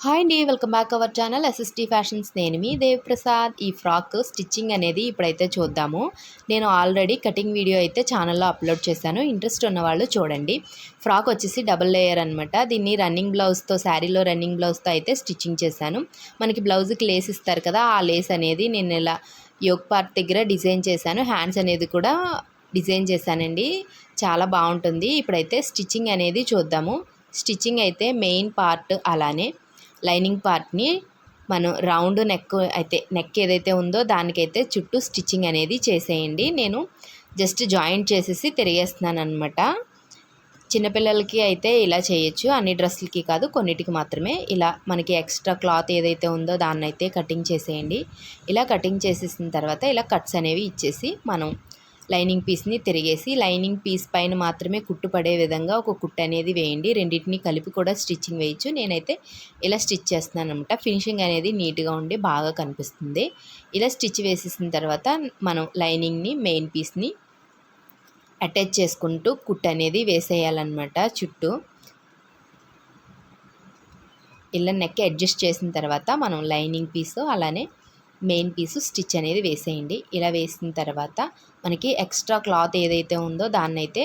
Hi అండి, welcome back our channel SST fashions. నేను మీ దేవ్ ప్రసాద్. ఈ ఫ్రాక్ స్టిచ్చింగ్ అనేది ఇప్పుడైతే చూద్దాము. నేను ఆల్రెడీ కటింగ్ వీడియో అయితే ఛానల్లో అప్లోడ్ చేశాను. ఇంట్రెస్ట్ ఉన్న వాళ్ళు చూడండి. ఫ్రాక్ వచ్చేసి డబుల్ లేయర్ అనమాట. దీన్ని రన్నింగ్ బ్లౌజ్తో, శారీలో రన్నింగ్ బ్లౌజ్తో అయితే స్టిచ్చింగ్ చేశాను. మనకి బ్లౌజ్కి లేస్ ఇస్తారు కదా, ఆ లేస్ అనేది నేను ఇలా యోక్ పార్ట్ దగ్గర డిజైన్ చేశాను. హ్యాండ్స్ అనేది కూడా డిజైన్ చేశానండి. చాలా బాగుంటుంది. ఇప్పుడైతే స్టిచ్చింగ్ అనేది చూద్దాము. స్టిచ్చింగ్ అయితే మెయిన్ పార్ట్ అలానే లైనింగ్ పార్ట్ని మనం రౌండ్ నెక్ ఏదైతే ఉందో దానికైతే చుట్టూ స్టిచ్చింగ్ అనేది చేసేయండి. నేను జస్ట్ జాయింట్ చేసేసి తిరిగేస్తున్నాను అనమాట. చిన్నపిల్లలకి అయితే ఇలా చేయొచ్చు, అన్ని డ్రెస్సులకి కాదు, కొన్నిటికి మాత్రమే. ఇలా మనకి ఎక్స్ట్రా క్లాత్ ఏదైతే ఉందో దాన్ని అయితే కటింగ్ చేసేయండి. ఇలా కటింగ్ చేసేసిన తర్వాత ఇలా కట్స్ అనేవి ఇచ్చేసి మనం లైనింగ్ పీస్ని తిరిగేసి లైనింగ్ పీస్ పైన మాత్రమే కుట్టు పడే విధంగా ఒక కుట్టు అనేది వేయండి. రెండింటిని కలిపి కూడా స్టిచ్చింగ్ వేయచ్చు. నేనైతే ఇలా స్టిచ్ చేస్తున్నాను అనమాట. ఫినిషింగ్ అనేది నీట్గా ఉండి బాగా కనిపిస్తుంది. ఇలా స్టిచ్ వేసేసిన తర్వాత మనం లైనింగ్ని మెయిన్ పీస్ని అటాచ్ చేసుకుంటూ కుట్టు అనేది వేసేయాలన్నమాట. చుట్టూ ఇలా నెక్ అడ్జస్ట్ చేసిన తర్వాత మనం లైనింగ్ పీసు అలానే మెయిన్ పీసు స్టిచ్ అనేది వేసేయండి. ఇలా వేసిన తర్వాత మనకి ఎక్స్ట్రా క్లాత్ ఏదైతే ఉందో దాన్ని అయితే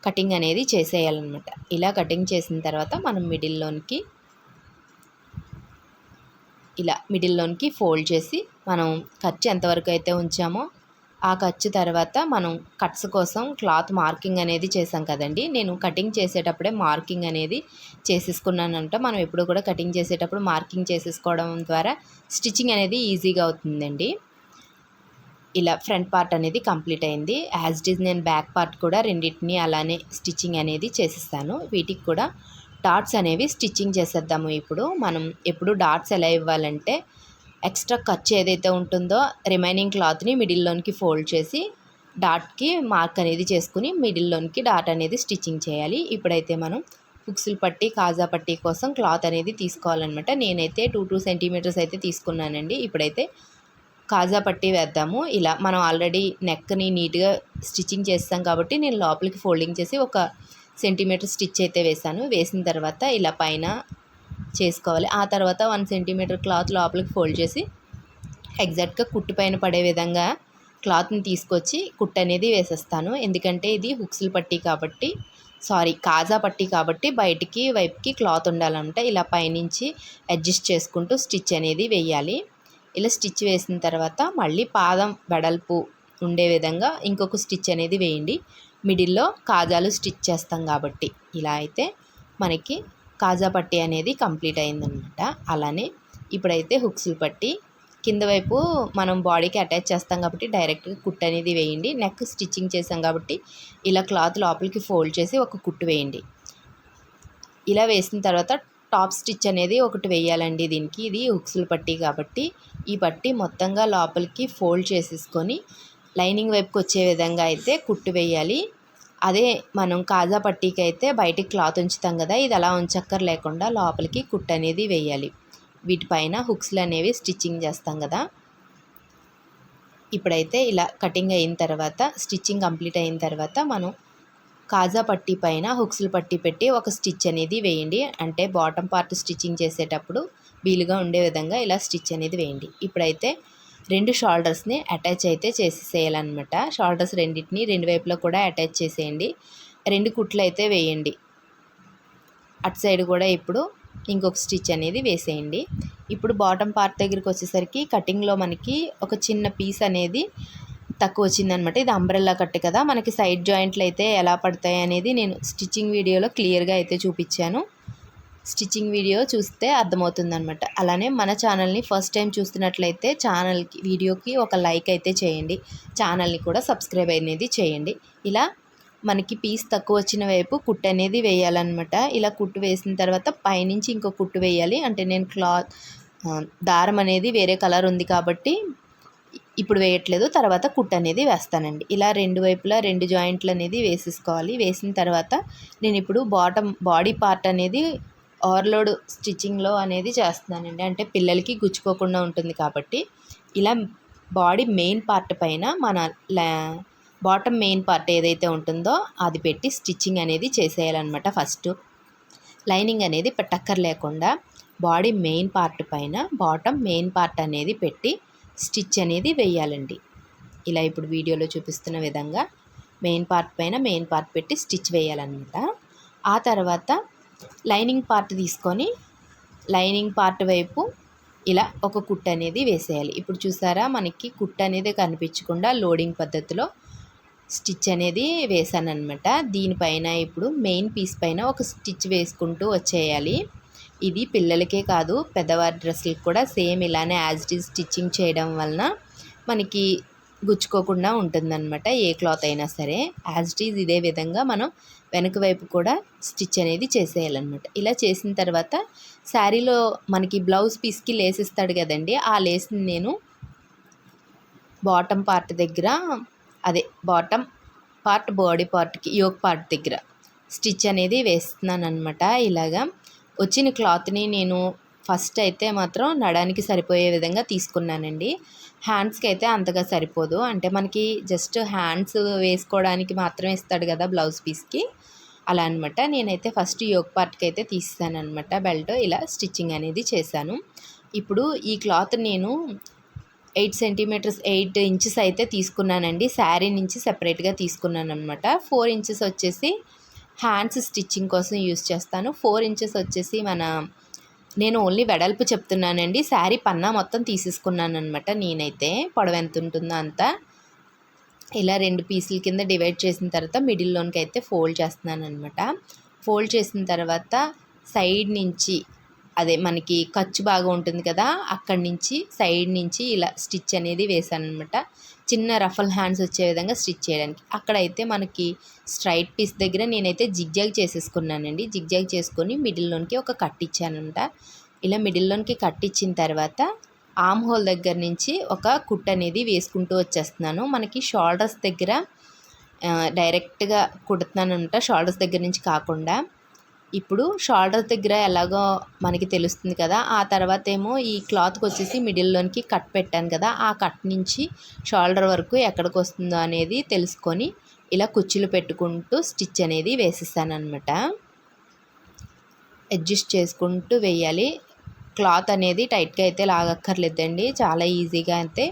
కటింగ్ అనేది చేసేయాలన్నమాట. ఇలా కటింగ్ చేసిన తర్వాత మనం మిడిల్లోనికి ఫోల్డ్ చేసి మనం ఖర్చు ఎంతవరకు అయితే ఉంచామో ఆ ఖర్చు తర్వాత మనం కట్స్ కోసం క్లాత్ మార్కింగ్ అనేది చేసాం కదండి. నేను కటింగ్ చేసేటప్పుడే మార్కింగ్ అనేది చేసేసుకున్నానంట. మనం ఎప్పుడు కూడా కటింగ్ చేసేటప్పుడు మార్కింగ్ చేసేసుకోవడం ద్వారా స్టిచ్చింగ్ అనేది ఈజీగా అవుతుందండి. ఇలా ఫ్రంట్ పార్ట్ అనేది కంప్లీట్ అయింది. యాజ్ ఇట్ ఈజ్ నేను బ్యాక్ పార్ట్ కూడా రెండింటిని అలానే స్టిచ్చింగ్ అనేది చేసేస్తాను. వీటికి కూడా డాట్స్ అనేవి స్టిచ్చింగ్ చేసేద్దాము. ఇప్పుడు మనం ఎప్పుడు డాట్స్ ఎలా ఇవ్వాలంటే ఎక్స్ట్రా ఖర్చు ఏదైతే ఉంటుందో రిమైనింగ్ క్లాత్ని మిడిల్లోనికి ఫోల్డ్ చేసి డాట్కి మార్క్ అనేది చేసుకుని మిడిల్లోనికి డాట్ అనేది స్టిచ్చింగ్ చేయాలి. ఇప్పుడైతే మనం హుక్స్ల పట్టి, కాజా పట్టి కోసం క్లాత్ అనేది తీసుకోవాలన్నమాట. నేనైతే 2 సెంటీమీటర్స్ అయితే తీసుకున్నానండి. ఇప్పుడైతే కాజా పట్టి వేద్దాము. ఇలా మనం ఆల్రెడీ నెక్ని నీట్గా స్టిచ్చింగ్ చేస్తాం కాబట్టి నేను లోపలికి ఫోల్డింగ్ చేసి 1 సెంటీమీటర్ స్టిచ్ అయితే వేసాను. వేసిన తర్వాత ఇలా పైన చేసుకోవాలి. ఆ తర్వాత 1 సెంటీమీటర్ క్లాత్ లోపలికి ఫోల్డ్ చేసి ఎగ్జాక్ట్గా కుట్టు పైన పడే విధంగా క్లాత్ని తీసుకొచ్చి కుట్టు అనేది వేసేస్తాను. ఎందుకంటే ఇది హుక్స్ల పట్టి కాబట్టి కాజా పట్టి కాబట్టి బయటికి వైపుకి క్లాత్ ఉండాలంట. ఇలా పైనుంచి అడ్జస్ట్ చేసుకుంటూ స్టిచ్ అనేది వేయాలి. ఇలా స్టిచ్ వేసిన తర్వాత మళ్ళీ పాదం వెడల్పు ఉండే విధంగా ఇంకొక స్టిచ్ అనేది వేయండి. మిడిల్లో కాజాలు స్టిచ్ చేస్తాం కాబట్టి ఇలా అయితే మనకి కాజా పట్టి అనేది కంప్లీట్ అయిందనమాట. అలానే ఇప్పుడైతే హుక్స్లు పట్టి కింద వైపు మనం బాడీకి అటాచ్ చేస్తాం కాబట్టి డైరెక్ట్గా కుట్టు అనేది వేయండి. నెక్ స్టిచ్చింగ్ చేసాం కాబట్టి ఇలా క్లాత్ లోపలికి ఫోల్డ్ చేసి ఒక కుట్టు వేయండి. ఇలా వేసిన తర్వాత టాప్ స్టిచ్ అనేది ఒకటి వేయాలండి. దీనికి ఇది హుక్స్ల పట్టి కాబట్టి ఈ పట్టి మొత్తంగా లోపలికి ఫోల్డ్ చేసేసుకొని లైనింగ్ వైపుకి వచ్చే విధంగా అయితే కుట్టు వేయాలి. అదే మనం కాజా పట్టీకి అయితే బయటికి క్లాత్ ఉంచుతాం కదా, ఇది అలా ఉంచక్కర్ లేకుండా లోపలికి కుట్టు అనేది వేయాలి. వీటిపైన హుక్స్లు అనేవి స్టిచ్చింగ్ చేస్తాం కదా. ఇప్పుడైతే ఇలా కటింగ్ అయిన తర్వాత స్టిచ్చింగ్ కంప్లీట్ అయిన తర్వాత మనం కాజా పట్టీ పైన హుక్స్లు పట్టి పెట్టి ఒక స్టిచ్ అనేది వేయండి. అంటే బాటమ్ పార్ట్ స్టిచ్చింగ్ చేసేటప్పుడు వీలుగా ఉండే విధంగా ఇలా స్టిచ్ అనేది వేయండి. ఇప్పుడైతే 2 షోల్డర్స్ని అటాచ్ అయితే చేసేసేయాలన్నమాట. షోల్డర్స్ రెండింటిని 2 వైపులో కూడా అటాచ్ చేసేయండి. 2 కుట్లు అయితే వేయండి. అటు సైడ్ కూడా ఇప్పుడు ఇంకొక స్టిచ్ అనేది వేసేయండి. ఇప్పుడు బాటమ్ పార్ట్ దగ్గరికి వచ్చేసరికి కటింగ్లో మనకి ఒక చిన్న పీస్ అనేది తక్కువ వచ్చిందనమాట. ఇది అంబ్రెల్లా కట్ కదా, మనకి సైడ్ జాయింట్లు అయితే ఎలా పడతాయి అనేది నేను స్టిచ్చింగ్ వీడియోలో క్లియర్గా అయితే చూపించాను. స్టిచ్చింగ్ వీడియో చూస్తే అర్థమవుతుందనమాట. అలానే మన ఛానల్ని ఫస్ట్ టైం చూస్తున్నట్లయితే వీడియోకి ఒక లైక్ అయితే చేయండి. ఛానల్ని కూడా సబ్స్క్రైబ్ అనేది చేయండి. ఇలా మనకి పీస్ తక్కువ వచ్చిన వైపు కుట్టు అనేది వేయాలన్నమాట. ఇలా కుట్టు వేసిన తర్వాత పైనుంచి ఇంకో కుట్టు వేయాలి. అంటే నేను దారం అనేది వేరే కలర్ ఉంది కాబట్టి ఇప్పుడు వేయట్లేదు, తర్వాత కుట్టు అనేది వేస్తానండి. ఇలా 2 వైపులా 2 జాయింట్లు అనేది వేసేసుకోవాలి. వేసిన తర్వాత నేను ఇప్పుడు బాడీ పార్ట్ అనేది ఓవర్లోడ్ స్టిచ్చింగ్లో అనేది చేస్తున్నానండి. అంటే పిల్లలకి గుచ్చుకోకుండా ఉంటుంది కాబట్టి ఇలా బాడీ మెయిన్ పార్ట్ పైన మన బాటమ్ మెయిన్ పార్ట్ ఏదైతే ఉంటుందో అది పెట్టి స్టిచ్చింగ్ అనేది చేసేయాలన్నమాట. ఫస్ట్ లైనింగ్ అనేది పెట్టక్కర్ లేకుండా బాడీ మెయిన్ పార్ట్ పైన బాటమ్ మెయిన్ పార్ట్ అనేది పెట్టి స్టిచ్ అనేది వేయాలండి. ఇలా ఇప్పుడు వీడియోలో చూపిస్తున్న విధంగా మెయిన్ పార్ట్ పైన మెయిన్ పార్ట్ పెట్టి స్టిచ్ వేయాలన్నమాట. ఆ తర్వాత లైనింగ్ పార్ట్ తీసుకొని లైనింగ్ పార్ట్ వైపు ఇలా ఒక కుట్టు అనేది వేసేయాలి. ఇప్పుడు చూసారా, మనకి కుట్టు అనేది కనిపించకుండా లోడింగ్ పద్ధతిలో స్టిచ్ అనేది వేసానన్నమాట. దీనిపైన ఇప్పుడు మెయిన్ పీస్ పైన ఒక స్టిచ్ వేసుకుంటూ వచ్చేయాలి. ఇది పిల్లలకే కాదు, పెద్దవారి డ్రెస్సులకు కూడా సేమ్ ఇలానే యాజ్ ఇట్ ఈజ్ స్టిచ్చింగ్ చేయడం వలన మనకి గుచ్చుకోకుండా ఉంటుందన్నమాట. ఏ క్లాత్ అయినా సరే యాజ్ ఇట్ ఈజ్ ఇదే విధంగా మనం వెనక వైపు కూడా స్టిచ్ అనేది చేసేయాలన్నమాట. ఇలా చేసిన తర్వాత శారీలో మనకి బ్లౌజ్ పీస్కి లేస్ ఇస్తాడు కదండి, ఆ లేస్ని నేను బాటమ్ పార్ట్ దగ్గర, అదే బాటమ్ పార్ట్ బాడీ పార్ట్కి యోక్ పార్ట్ దగ్గర స్టిచ్ అనేది వేస్తున్నాను అనమాట. ఇలాగా వచ్చిన క్లాత్ని నేను ఫస్ట్ అయితే మాత్రం నడానికి సరిపోయే విధంగా తీసుకున్నానండి. హ్యాండ్స్కి అయితే అంతగా సరిపోదు, అంటే మనకి జస్ట్ హ్యాండ్స్ వేసుకోవడానికి మాత్రమే ఇస్తాడు కదా బ్లౌజ్ పీస్కి, అలా అనమాట. నేనైతే ఫస్ట్ యోక్ పార్ట్కి అయితే తీసాను అనమాట బెల్ట్. ఇలా స్టిచ్చింగ్ అనేది చేశాను. ఇప్పుడు ఈ క్లాత్ నేను 8 సెంటీమీటర్స్ 8 ఇంచెస్ అయితే తీసుకున్నానండి. శారీ నుంచి సెపరేట్గా తీసుకున్నాను అనమాట. 4 ఇంచెస్ వచ్చేసి హ్యాండ్స్ స్టిచ్చింగ్ కోసం యూస్ చేస్తాను. 4 ఇంచెస్ వచ్చేసి నేను ఓన్లీ వెడల్పు చెప్తున్నానండి. శారీ పన్నా మొత్తం తీసేసుకున్నాను అనమాట. నేనైతే పొడవు ఎంత ఉంటుందో అంతా ఇలా 2 పీసుల కింద డివైడ్ చేసిన తర్వాత మిడిల్లోనికి అయితే ఫోల్డ్ చేస్తున్నాను అనమాట. ఫోల్డ్ చేసిన తర్వాత సైడ్ నుంచి, అదే మనకి ఖర్చు బాగా ఉంటుంది కదా, అక్కడి నుంచి సైడ్ నుంచి ఇలా స్టిచ్ అనేది వేసాను అనమాట. చిన్న రఫల్ హ్యాండ్స్ వచ్చే విధంగా స్టిచ్ చేయడానికి. అక్కడైతే మనకి స్ట్రైట్ పీస్ దగ్గర నేనైతే జిగ్జాగ్ చేసేసుకున్నానండి. జిగ్జాగ్ చేసుకొని మిడిల్లోనికి ఒక కట్ ఇచ్చానమాట. ఇలా మిడిల్లోనికి కట్ ఇచ్చిన తర్వాత ఆర్మ్ హోల్ దగ్గర నుంచి ఒక కుట్ అనేది వేసుకుంటూ వచ్చేస్తున్నాను. మనకి షోల్డర్స్ దగ్గర డైరెక్ట్గా కుడుతున్నాను అనమాట, షోల్డర్స్ దగ్గర నుంచి కాకుండా. ఇప్పుడు షోల్డర్ దగ్గర ఎలాగో మనకి తెలుస్తుంది కదా, ఆ తర్వాత ఏమో ఈ క్లాత్కి వచ్చేసి మిడిల్లోనికి కట్ పెట్టాను కదా, ఆ కట్ నుంచి షోల్డర్ వరకు ఎక్కడికి వస్తుందో అనేది తెలుసుకొని ఇలా కుచ్చులు పెట్టుకుంటూ స్టిచ్ అనేది వేసేసాను అనమాట. అడ్జస్ట్ చేసుకుంటూ వేయాలి. క్లాత్ అనేది టైట్గా అయితే లాగక్కర్లేదండి, చాలా ఈజీగా అయితే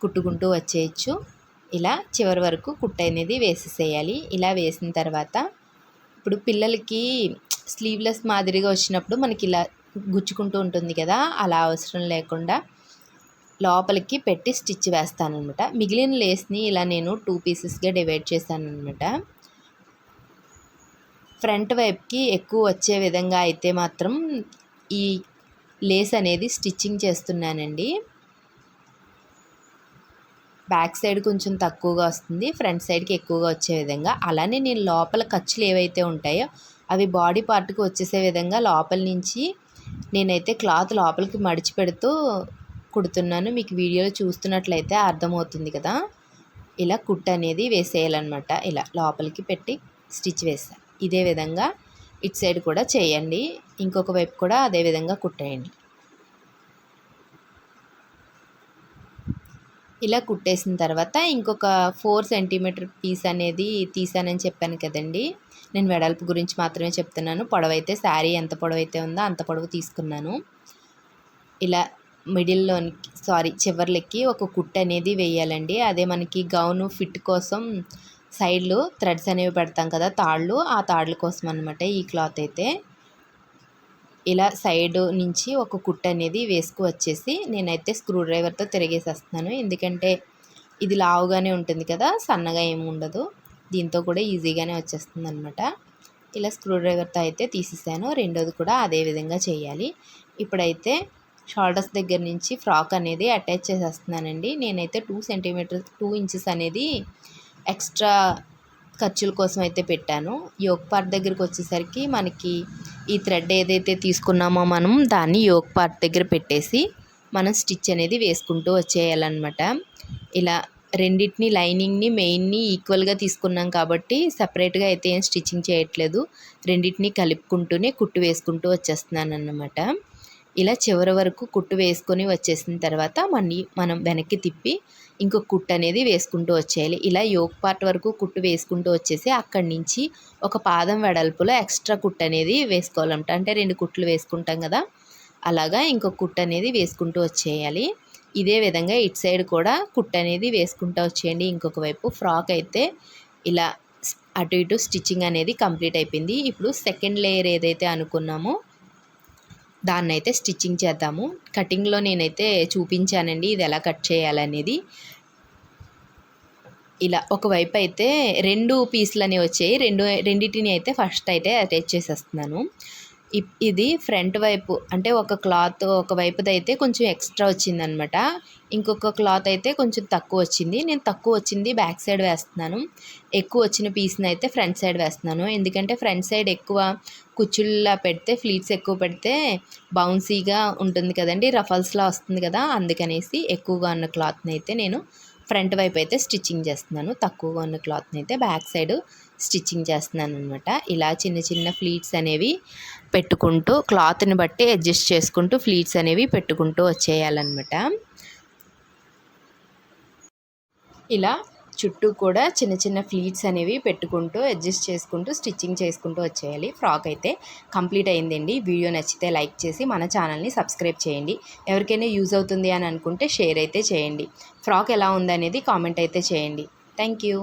కుట్టుకుంటూ వచ్చేయచ్చు. ఇలా చివరి వరకు కుట్టు అనేది వేసేసేయాలి. ఇలా వేసిన తర్వాత ఇప్పుడు పిల్లలకి స్లీవ్లెస్ మాదిరిగా వచ్చినప్పుడు మనకి ఇలా గుచ్చుకుంటూ ఉంటుంది కదా, అలా అవసరం లేకుండా లోపలికి పెట్టి స్టిచ్ వేస్తాను అనమాట. మిగిలిన లేస్ని ఇలా నేను 2 పీసెస్గా డివైడ్ చేశాను అనమాట. ఫ్రంట్ వైపుకి ఎక్కువ వచ్చే విధంగా అయితే మాత్రం ఈ లేస్ అనేది స్టిచ్చింగ్ చేస్తున్నానండి. బ్యాక్ సైడ్ కొంచెం తక్కువగా వస్తుంది, ఫ్రంట్ సైడ్కి ఎక్కువగా వచ్చే విధంగా. అలానే నేను లోపల ఖర్చులు ఏవైతే ఉంటాయో అవి బాడీ పార్ట్కి వచ్చేసే విధంగా లోపల నుంచి నేనైతే క్లాత్ లోపలికి మడిచి పెడుతూ కుడుతున్నాను. మీకు వీడియోలో చూస్తున్నట్లయితే అర్థమవుతుంది కదా. ఇలా కుట్టు అనేది వేసేయాలన్నమాట. ఇలా లోపలికి పెట్టి స్టిచ్ వేస్తాను. ఇదే విధంగా ఇటు సైడ్ కూడా చేయండి, ఇంకొక వైపు కూడా అదే విధంగా కుట్టేయండి. ఇలా కుట్టేసిన తర్వాత ఇంకొక 4 సెంటీమీటర్ పీస్ అనేది తీసానని చెప్పాను కదండి. నేను వెడల్పు గురించి మాత్రమే చెప్తున్నాను. పొడవైతే శారీ ఎంత పొడవైతే ఉందో అంత పొడవు తీసుకున్నాను. ఇలా చివర్లకి ఒక కుట్టు అనేది వేయాలండి. అదే మనకి గౌను ఫిట్ కోసం సైడ్లు థ్రెడ్స్ అనేవి పెడతాం కదా, తాళ్ళు, ఆ తాళ్ళ కోసం అనమాట ఈ క్లాత్ అయితే. ఇలా సైడ్ నుంచి ఒక కుట్టు అనేది వేసుకు వచ్చేసి నేనైతే స్క్రూ డ్రైవర్తో తిరిగేసేస్తున్నాను. ఎందుకంటే ఇది లావుగానే ఉంటుంది కదా, సన్నగా ఏమి ఉండదు, దీంతో కూడా ఈజీగానే వచ్చేస్తుంది అనమాట. ఇలా స్క్రూ డ్రైవర్తో అయితే తీసేసాను. రెండోది కూడా అదే విధంగా చేయాలి. ఇప్పుడైతే షోల్డర్స్ దగ్గర నుంచి ఫ్రాక్ అనేది అటాచ్ చేసేస్తున్నానండి. నేనైతే 2 ఇంచెస్ అనేది ఎక్స్ట్రా ఖర్చుల కోసం అయితే పెట్టాను. యోక్ పార్ట్ దగ్గరికి వచ్చేసరికి మనకి ఈ థ్రెడ్ ఏదైతే తీసుకున్నామో మనం దాన్ని యోక్ పార్ట్ దగ్గర పెట్టేసి మనం స్టిచ్ అనేది వేసుకుంటూ వచ్చేయాలన్నమాట. ఇలా రెండింటిని, లైనింగ్ని మెయిన్ని ఈక్వల్గా తీసుకున్నాం కాబట్టి సపరేట్గా అయితే ఏం స్టిచ్చింగ్ చేయట్లేదు, రెండింటిని కలుపుకుంటూనే కుట్టు వేసుకుంటూ వచ్చేస్తున్నాను అన్నమాట. ఇలా చివరి వరకు కుట్టు వేసుకొని వచ్చేసిన తర్వాత మనం వెనక్కి తిప్పి ఇంకొక కుట్టు అనేది వేసుకుంటూ వచ్చేయాలి. ఇలా యోక్ పార్ట్ వరకు కుట్టు వేసుకుంటూ వచ్చేసి అక్కడి నుంచి ఒక పాదం వెడల్పులో ఎక్స్ట్రా కుట్టు అనేది వేసుకోవాలంట. అంటే 2 కుట్లు వేసుకుంటాం కదా, అలాగా ఇంకొక కుట్టు అనేది వేసుకుంటూ వచ్చేయాలి. ఇదే విధంగా ఇటు సైడ్ కూడా కుట్టు అనేది వేసుకుంటూ వచ్చేయండి. ఇంకొక వైపు ఫ్రాక్ అయితే ఇలా అటు ఇటు స్టిచ్చింగ్ అనేది కంప్లీట్ అయిపోయింది. ఇప్పుడు సెకండ్ లేయర్ ఏదైతే అనుకున్నామో దాన్నైతే స్టిచ్చింగ్ చేద్దాము. కటింగ్లో నేనైతే చూపించానండి ఇది ఎలా కట్ చేయాలనేది. ఇలా ఒకవైపు అయితే 2 పీసులు అనేవి వచ్చాయి. రెండిటిని అయితే ఫస్ట్ అయితే అటాచ్ చేసేస్తున్నాను. ఇది ఫ్రంట్ వైపు అంటే ఒక క్లాత్ ఒక వైపుదైతే కొంచెం ఎక్స్ట్రా వచ్చిందనమాట. ఇంకొక క్లాత్ అయితే కొంచెం తక్కువ వచ్చింది. నేను తక్కువ వచ్చింది బ్యాక్ సైడ్ వేస్తున్నాను. ఎక్కువ వచ్చిన పీస్ని అయితే ఫ్రంట్ సైడ్ వేస్తున్నాను. ఎందుకంటే ఫ్రంట్ సైడ్ ఎక్కువ కుచ్చుల్లా పెడితే ఫ్లీట్స్ ఎక్కువ పెడితే బౌన్సీగా ఉంటుంది కదండి, రఫల్స్లా వస్తుంది కదా, అందుకనేసి ఎక్కువగా ఉన్న క్లాత్ని అయితే నేను ఫ్రంట్ వైపు అయితే స్టిచ్చింగ్ చేస్తున్నాను. తక్కువగా ఉన్న క్లాత్ని అయితే బ్యాక్ సైడ్ స్టిచ్చింగ్ చేస్తున్నాను అనమాట. ఇలా చిన్న చిన్న ఫ్లీట్స్ అనేవి పెట్టుకుంటూ క్లాత్ని బట్టి అడ్జస్ట్ చేసుకుంటూ ఫ్లీట్స్ అనేవి పెట్టుకుంటూ వచ్చేయాలన్నమాట. ఇలా చుట్టూ కూడా చిన్న చిన్న ఫ్లీట్స్ అనేవి పెట్టుకుంటూ అడ్జస్ట్ చేసుకుంటూ స్టిచ్చింగ్ చేసుకుంటూ వచ్చేయాలి. ఫ్రాక్ అయితే కంప్లీట్ అయిందండి. వీడియో నచ్చితే లైక్ చేసి మన ఛానల్ని సబ్స్క్రైబ్ చేయండి. ఎవరికైనా యూజ్ అవుతుంది అని అనుకుంటే షేర్ అయితే చేయండి. ఫ్రాక్ ఎలా ఉందనేది కామెంట్ అయితే చేయండి. Thank you.